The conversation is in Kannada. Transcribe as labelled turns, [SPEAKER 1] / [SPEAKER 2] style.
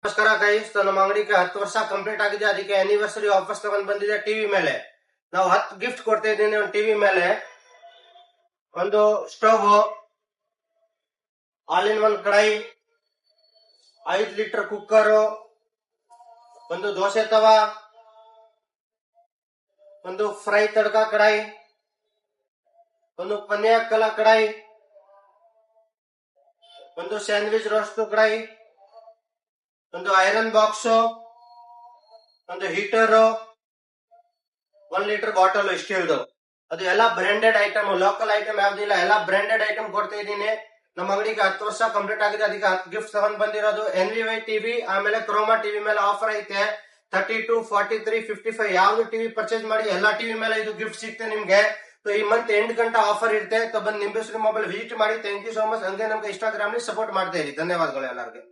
[SPEAKER 1] ನಮಸ್ಕಾರ ಗೈಸ್, ನಮ್ಮ ಅಂಗಡಿಗೆ 10 ವರ್ಷ ಕಂಪ್ಲೀಟ್ ಆಗಿದೆ. ಅದಕ್ಕೆ ಆನಿವರ್ಸರಿ ಆಫರ್ಸ್ ತಗೊಂಡ್ ಬಂದಿದೆ. ಟಿವಿ ಮೇಲೆ ನಾವು 10 ಗಿಫ್ಟ್ ಕೊಡ್ತಾ ಇದ್ದೀನಿ. ಒಂದು ಟಿವಿ ಮೇಲೆ ಒಂದು ಸ್ಟವ್, ಆಲ್ ಇನ್ ಒನ್ ಕಡಾಯಿ, 5 ಲೀಟರ್ ಕುಕ್ಕರ್, ಒಂದು ದೋಸೆ ತವಾ, ಒಂದು ಫ್ರೈ ತಡಕ ಕಡಾಯಿ, ಒಂದು ಪನ್ಯ ಕಲ ಕಡಾಯಿ, ಒಂದು ಸ್ಯಾಂಡ್ವಿಚ್ ರೋಸ್ಟ್ ಕಡಾಯಿ, ಒಂದು ಐರನ್ ಬಾಕ್ಸ್, ಒಂದು ಹೀಟರ್, 1 ಲೀಟರ್ ಬಾಟಲ್ ಸ್ಟೀಲ್ದು. ಅದು ಎಲ್ಲ ಬ್ರಾಂಡೆಡ್ ಐಟಮ್, ಲೋಕಲ್ ಐಟಮ್ ಯಾವ್ದಿಲ್ಲ, ಎಲ್ಲ ಬ್ರಾಂಡೆಡ್ ಐಟಮ್ ಕೊಡ್ತಾ ಇದ್ದೀನಿ. ನಮ್ಮ ಅಂಗಡಿಗೆ 10 ವರ್ಷ ಕಂಪ್ಲೀಟ್ ಆಗಿದೆ. ಅದಕ್ಕೆ 10 ಗಿಫ್ಟ್ ತಗೊಂಡ್ ಬಂದಿರೋದು. NVY ಟಿವಿ ಆಮೇಲೆ ಕ್ರೋಮಾ ಟಿವಿ ಮೇಲೆ ಆಫರ್ ಐತೆ. 32, 43, 55 ಯಾವ್ದು ಟಿವಿ ಪರ್ಚೇಸ್ ಮಾಡಿ ಎಲ್ಲಾ ಟಿವಿ ಮೇಲೆ ಇದು ಗಿಫ್ಟ್ ಸಿಗುತ್ತೆ ನಿಮ್ಗೆ. ಈ ಮಂತ್ ಎಂಡ್ ಗಂಟೆ ಆಫರ್ ಇರುತ್ತೆ. ಬಂದು ನಿಂಬೇಶ್ವರಿ ಮೊಬೈಲ್ ವಿಸಿಟ್ ಮಾಡಿ. Thank you so much. ಹಂಗೆ ನಮ್ಗೆ ಇನ್ಸ್ಟಾಗ್ರಾಮ್ ಸಪೋರ್ಟ್ ಮಾಡ್ತಾ ಇರಿ. ಧನ್ಯವಾದಗಳು ಎಲ್ಲರಿಗೆ.